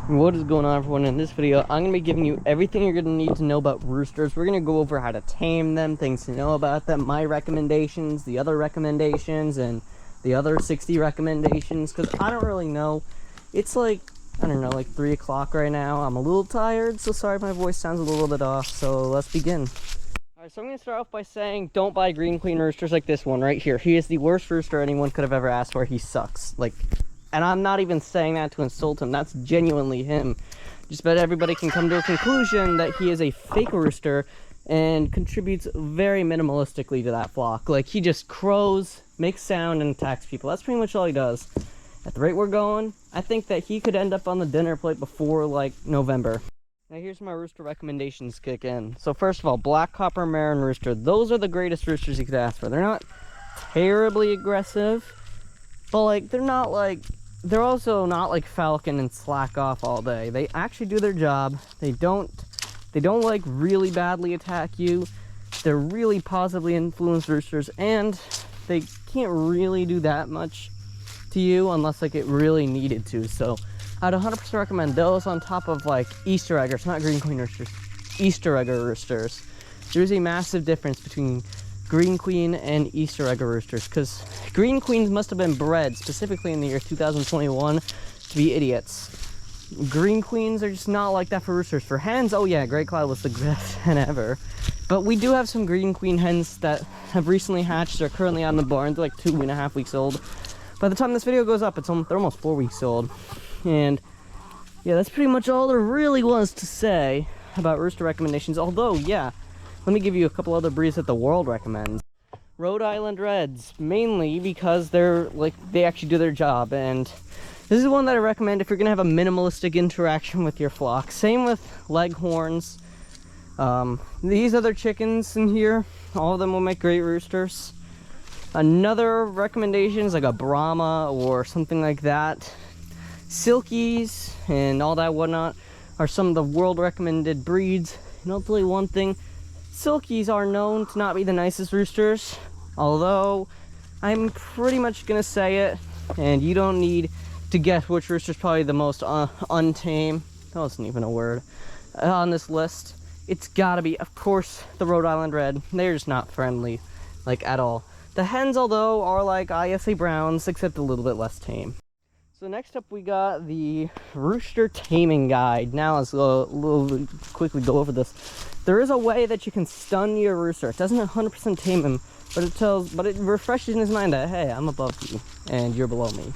What is going on, everyone? In this video, I'm going to be giving you everything you're going to need to know about roosters. We're going to go over how to tame them, things to know about them, my recommendations, the other recommendations, and the other 60 recommendations, because I don't really know. It's like, I don't know, like 3 o'clock right now. I'm a little tired, so sorry if my voice sounds a little bit off, so let's begin. Alright, so I'm going to start off by saying don't buy green queen roosters like this one right here. He is the worst rooster anyone could have ever asked for. He sucks. And I'm not even saying that to insult him. That's genuinely him. Just bet everybody can come to a conclusion that he is a fake rooster and contributes very minimalistically to that flock. Like, he just crows, makes sound, and attacks people. That's pretty much all he does. At the rate we're going, I think that he could end up on the dinner plate before, like, November. Now here's my rooster recommendations kick in. So first of all, black copper Marin rooster. Those are the greatest roosters you could ask for. They're not terribly aggressive, but, like, they're also not like falcon and slack off all day. They actually do their job. They don't like really badly attack you. They're really positively influenced roosters, and they can't really do that much to you unless like it really needed to. So I'd 100% recommend those on top of like Easter eggers, not green queen roosters, Easter egger roosters. There's a massive difference between green queen and Easter egg roosters, because green queens must have been bred specifically in the year 2021 to be idiots. Green queens are just not like that for roosters. For hens, oh yeah, Great Cloud was the best hen ever, but we do have some green queen hens that have recently hatched. They're currently out in the barn. They're like 2.5 weeks old. By the time this video goes up, they're almost 4 weeks old. And yeah, that's pretty much all there really was to say about rooster recommendations. Although, yeah, let me give you a couple other breeds that the world recommends. Rhode Island Reds, mainly because they actually do their job, and this is one that I recommend if you're gonna have a minimalistic interaction with your flock. Same with Leghorns. These other chickens in here, all of them will make great roosters. Another recommendation is like a Brahma or something like that. Silkies and all that whatnot are some of the world recommended breeds. And I'll tell you one thing, Silkies are known to not be the nicest roosters, although I'm pretty much gonna say it, and you don't need to guess which rooster's probably the most untamed. That wasn't even a word on this list. It's gotta be, of course, the Rhode Island Red. They're just not friendly, like, at all. The hens, although, are like ISA Browns, except a little bit less tame. So next up we got the Rooster Taming Guide. Now let's quickly go over this. There is a way that you can stun your rooster. It doesn't 100% tame him, but it refreshes in his mind that, hey, I'm above you and you're below me.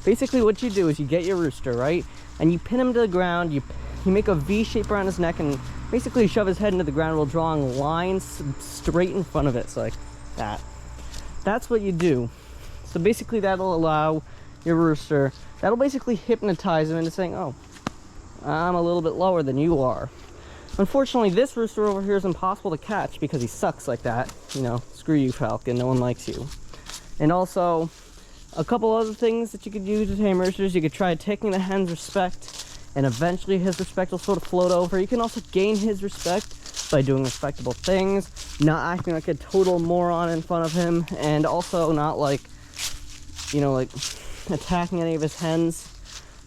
Basically what you do is you get your rooster, right? And you pin him to the ground, you make a V shape around his neck and basically shove his head into the ground while drawing lines straight in front of it. So like that. That's what you do. So basically that'll allow your rooster, that'll basically hypnotize him into saying, oh, I'm a little bit lower than you are. Unfortunately, this rooster over here is impossible to catch because he sucks like that. You know, screw you, Falcon, no one likes you. And also, a couple other things that you could do to tame roosters. You could try taking the hen's respect, and eventually his respect will sort of float over. You can also gain his respect by doing respectable things, not acting like a total moron in front of him, and also not like, you know, like attacking any of his hens.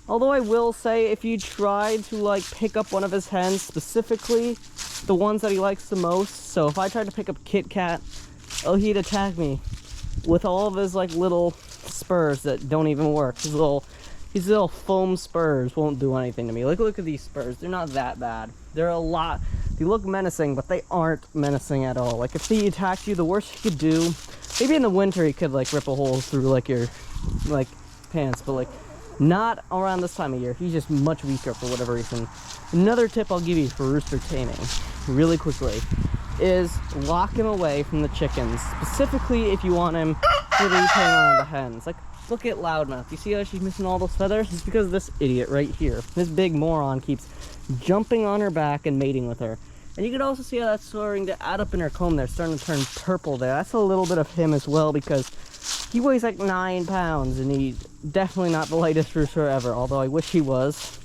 Although I will say, if you tried to like pick up one of his hens, specifically the ones that he likes the most, so if I tried to pick up Kit Kat, oh, he'd attack me with all of his like little spurs that don't even work. His little foam spurs won't do anything to me. Like, look at these spurs. They're not that bad. They look menacing, but they aren't menacing at all. Like, if he attacked you, the worst he could do, maybe in the winter he could like rip a hole through like your like pants, but like not around this time of year. He's just much weaker for whatever reason. Another tip I'll give you for rooster taming, really quickly, is lock him away from the chickens. Specifically if you want him to be tame around the hens. Like, look at Loudmouth. You see how she's missing all those feathers? It's because of this idiot right here. This big moron keeps jumping on her back and mating with her. And you can also see how that's starting to add up in her comb there, starting to turn purple there. That's a little bit of him as well, because he weighs like 9 pounds, and he's definitely not the lightest rooster ever, although I wish he was.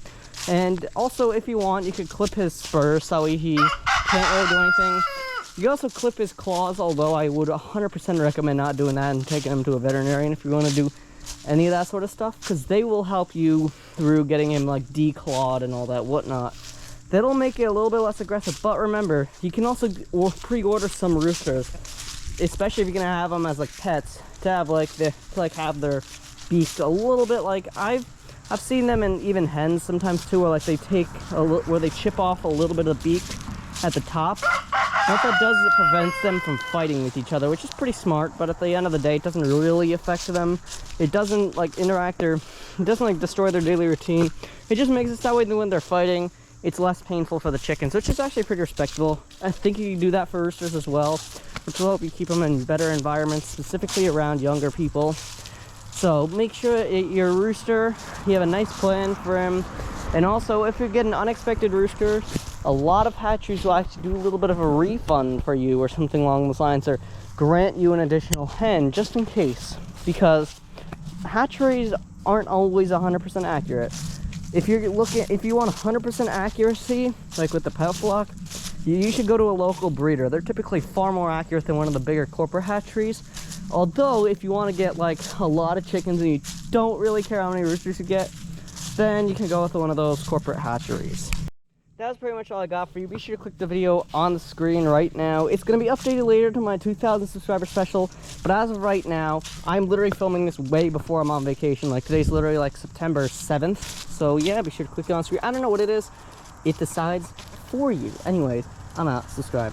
And also, if you want, you could clip his spurs so he can't really do anything. You can also clip his claws, although I would 100% recommend not doing that and taking him to a veterinarian if you want to do any of that sort of stuff, because they will help you through getting him like declawed and all that whatnot. That'll make it a little bit less aggressive. But remember, you can also pre-order some roosters, especially if you're gonna have them as like pets, to have like have their beak a little bit like I've seen them in even hens sometimes too, where like they take where they chip off a little bit of the beak at the top. What that does is it prevents them from fighting with each other, which is pretty smart, but at the end of the day, it doesn't really affect them. It doesn't like interact or it doesn't like destroy their daily routine. It just makes it that way that when they're fighting, it's less painful for the chickens, which is actually pretty respectable. I think you can do that for roosters as well, which will help you keep them in better environments, specifically around younger people. So make sure your rooster, you have a nice plan for him. And also, if you get an unexpected rooster, a lot of hatcheries will actually do a little bit of a refund for you or something along those lines, or grant you an additional hen just in case, because hatcheries aren't always 100% accurate. If you want 100% accuracy, like with the pet flock, you should go to a local breeder. They're typically far more accurate than one of the bigger corporate hatcheries. Although, if you want to get like a lot of chickens and you don't really care how many roosters you get, then you can go with one of those corporate hatcheries. That was pretty much all I got for you. Be sure to click the video on the screen right now. It's going to be updated later to my 2,000 subscriber special, but as of right now, I'm literally filming this way before I'm on vacation. Like, today's literally like September 7th. So yeah, be sure to click it on the screen. I don't know what it is. It decides for you. Anyways, I'm out. Subscribe.